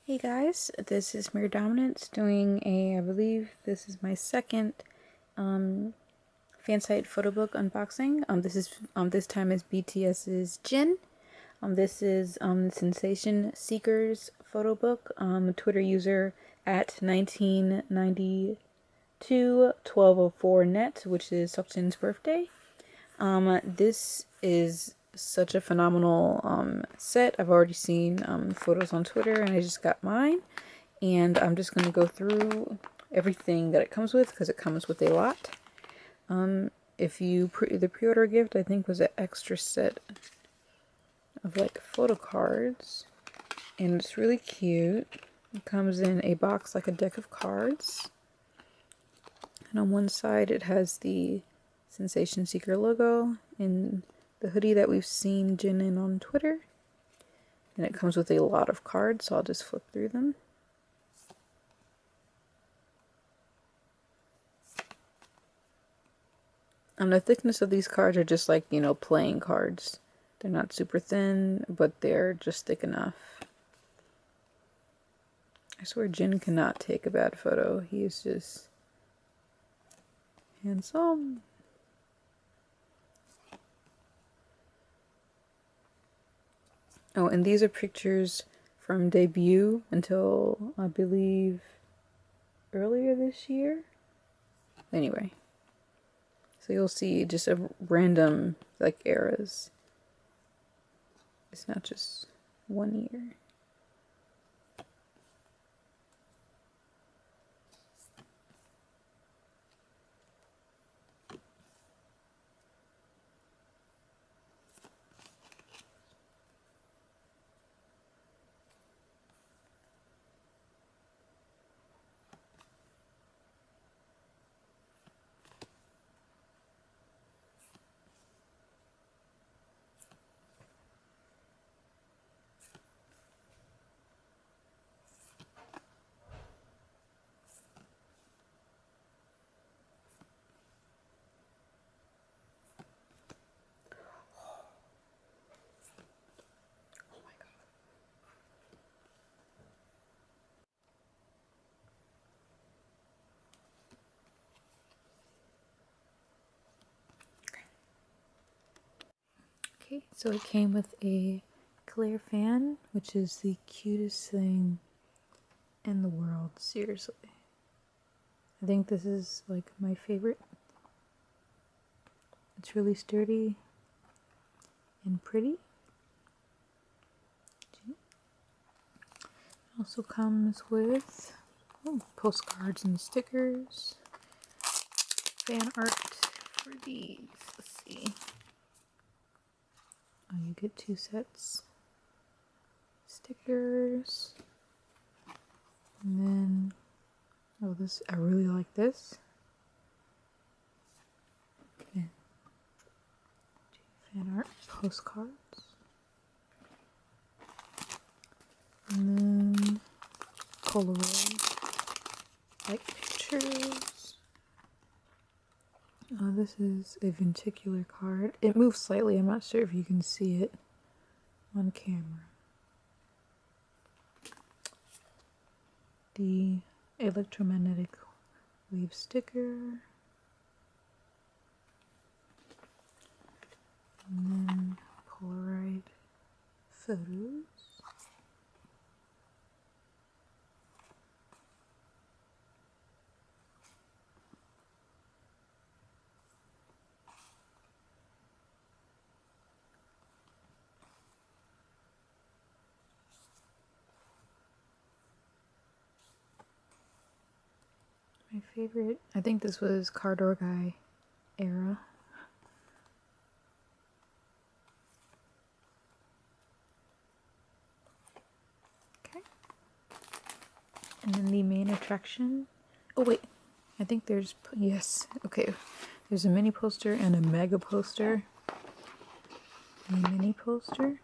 Hey guys, this is Mirdominance doing I believe this is my second Fansite Photobook unboxing. This time is BTS's Jin. This is Sensation Seekers Photobook. Twitter user at 1992-1204 net, which is Seokjin's birthday. This is such a phenomenal set. I've already seen photos on Twitter and I just got mine. And I'm just going to go through everything that it comes with because it comes with a lot. If you the pre-order gift, I think, was an extra set of like photo cards. And it's really cute. It comes in a box like a deck of cards. And on one side it has the Sensation Seeker logo in the hoodie that we've seen Jin in on Twitter. And it comes with a lot of cards, so I'll just flip through them. The thickness of these cards are just like, playing cards. They're not super thin, but they're just thick enough. I swear Jin cannot take a bad photo. He is just handsome. Oh, and these are pictures from debut until, I believe, earlier this year. Anyway. So you'll see just a random, like, eras. It's not just one year. Okay, so it came with a clear fan, which is the cutest thing in the world, seriously. I think this is like my favorite. It's really sturdy and pretty. It also comes with postcards and stickers, fan art for these. Let's see. Oh, you get 2 sets. Stickers. And then, oh, this, I really like this. Okay. Fan art postcards. And then, Polaroid, like pictures. This is a venticular card. It moves slightly. I'm not sure if you can see it on camera. The electromagnetic wave sticker. And then Polaroid photos. My favorite, I think this was Cardor Guy era. Okay. And then the main attraction. Oh wait, I think there's, yes, okay. There's a mini poster and a mega poster. A mini poster.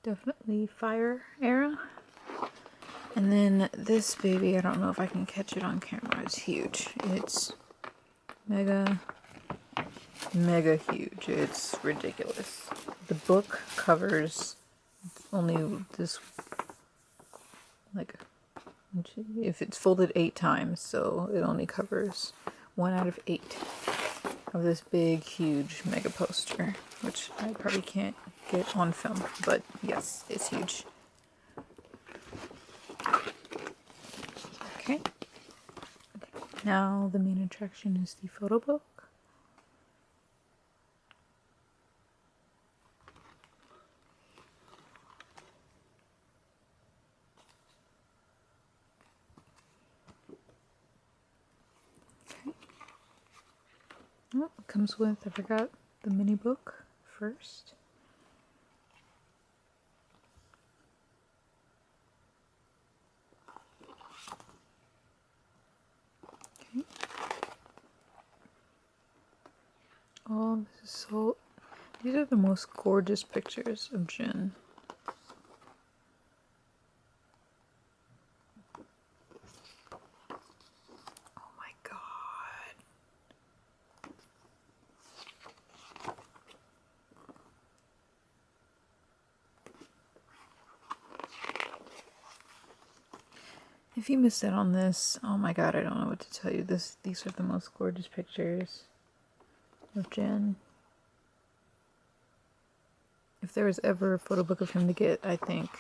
Definitely fire era. And then this baby, I don't know if I can catch it on camera. It's huge. It's mega huge. It's ridiculous. The book covers only this like, if it's folded 8 times, so it only covers 1 out of 8 of this big, huge mega poster, which I probably can't get on film, but yes, it's huge. Okay. Now the main attraction is the photo book. Oh, it comes with, I forgot the mini book first. Okay. Oh, this is so, these are the most gorgeous pictures of Jin. Oh my god. If you missed out on this, oh my god, I don't know what to tell you. These are the most gorgeous pictures of Jin. If there was ever a photo book of him to get, I think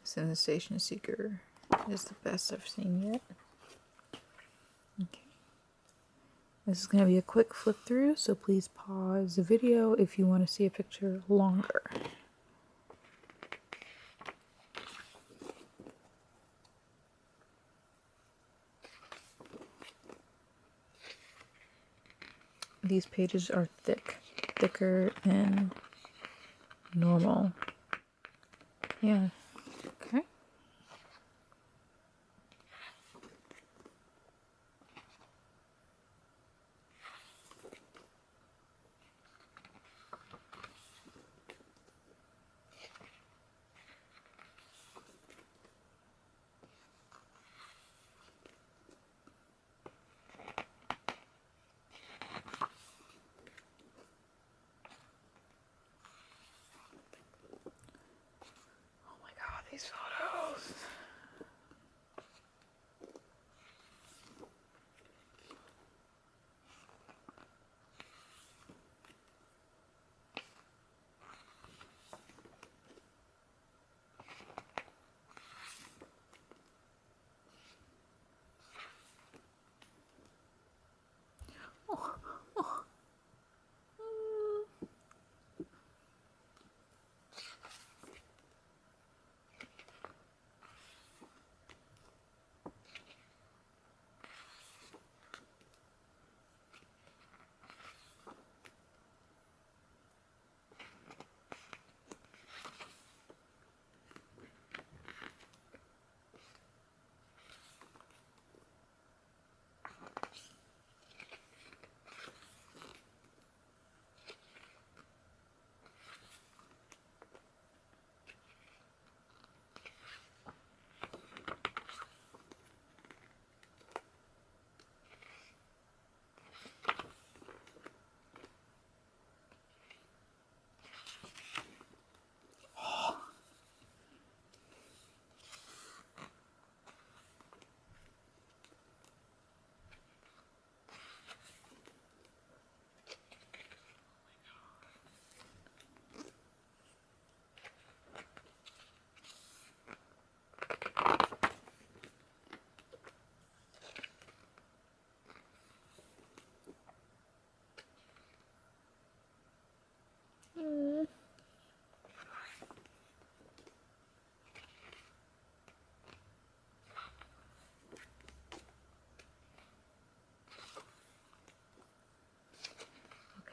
Sensation Seeker is the best I've seen yet. Okay. This is going to be a quick flip through, so please pause the video if you want to see a picture longer. These pages are thicker than normal. Yeah. Okay. These photos. Oh, oh.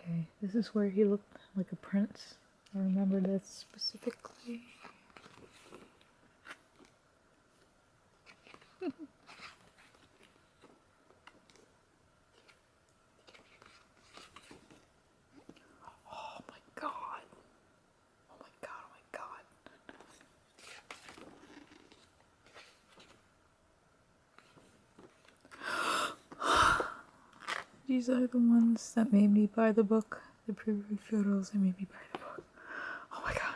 Okay, this is where he looked like a prince. I remember that specifically. Oh my god. Oh my god, oh my god. These are the ones that made me buy the book. The preview photos that made me buy the book. Oh my god.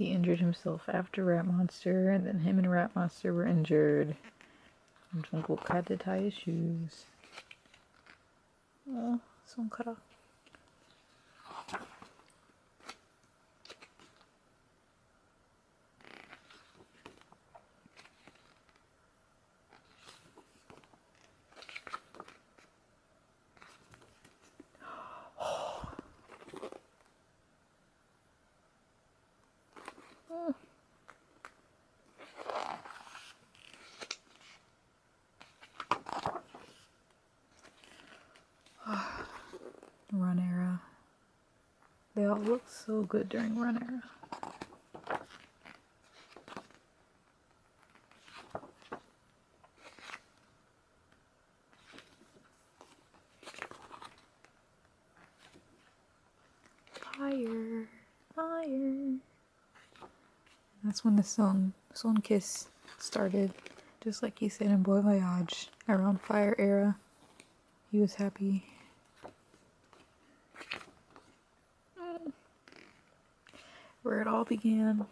He injured himself after Rat Monster, and then him and Rat Monster were injured. And Jungkook had to tie his shoes. Oh, 손가락. Run era. They all look so good during Run era. Fire, fire. That's when the Son Kiss started. Just like he said in Boy Voyage, around Fire era. He was happy. Where it all began.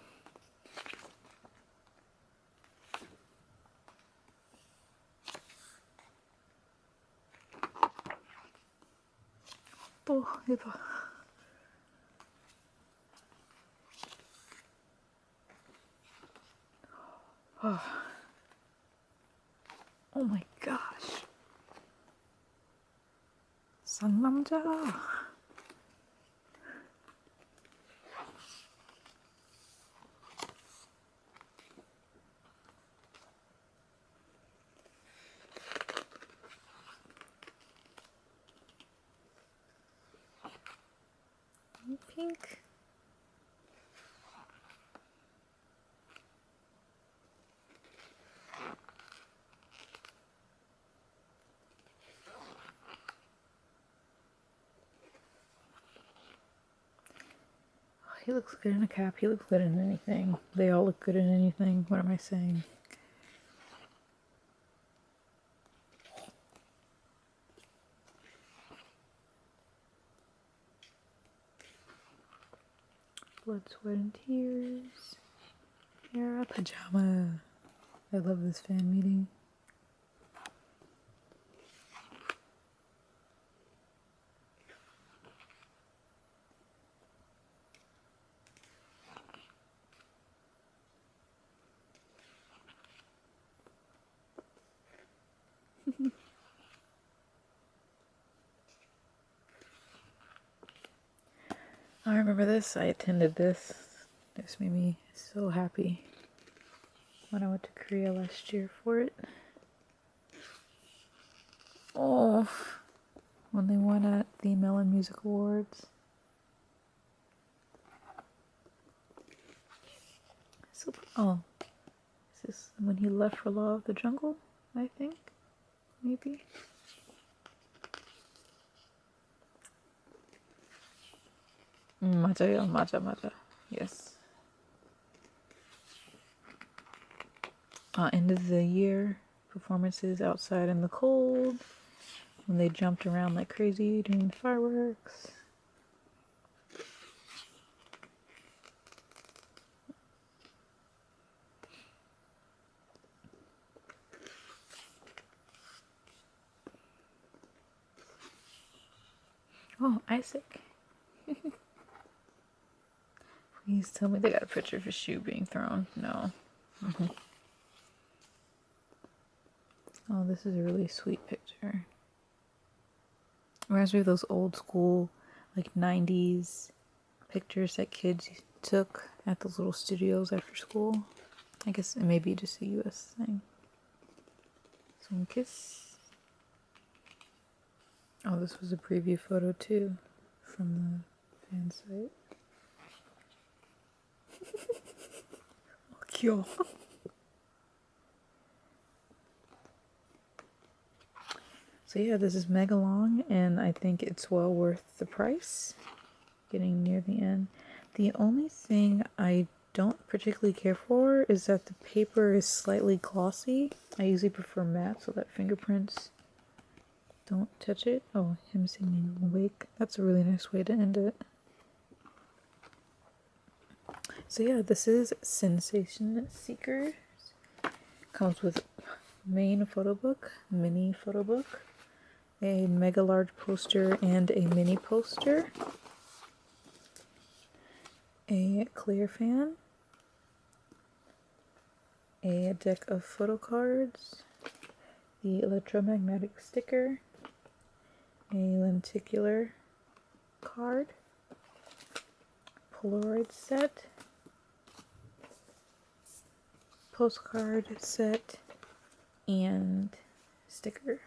또 해봐. Oh my gosh. 상남자. Pink. He looks good in a cap. He looks good in anything. They all look good in anything. What am I saying? Blood, Sweat, and Tears. Era Pajama. I love this fan meeting. I remember this. I attended this. This made me so happy when I went to Korea last year for it. Oh, when they won at the Melon Music Awards. So, oh, is this when he left for Law of the Jungle? I think, maybe. 맞아요, 맞아. Yes. End of the year performances outside in the cold when they jumped around like crazy doing fireworks. Oh, Isaac. Please tell me they got a picture of his shoe being thrown. No. Oh, this is a really sweet picture. Reminds me of those old school, like 90s pictures that kids took at those little studios after school. I guess it may be just a US thing. Some kiss. Oh, this was a preview photo too from the fan site. Oh, cute. So yeah, this is mega long, and I think it's well worth the price. Getting near the end. The only thing I don't particularly care for is that the paper is slightly glossy. I usually prefer matte so that fingerprints don't touch it. Oh, him singing Awake. That's a really nice way to end it. So yeah, this is Sensation Seekers. Comes with main photo book, mini photo book, a mega large poster and a mini poster, a clear fan, a deck of photo cards, the electromagnetic sticker, a lenticular card, Polaroid set, postcard set, and sticker.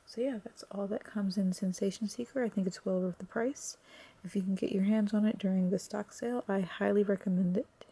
So yeah, that's all that comes in Sensation Seeker. I think it's well worth the price. If you can get your hands on it during the stock sale, I highly recommend it.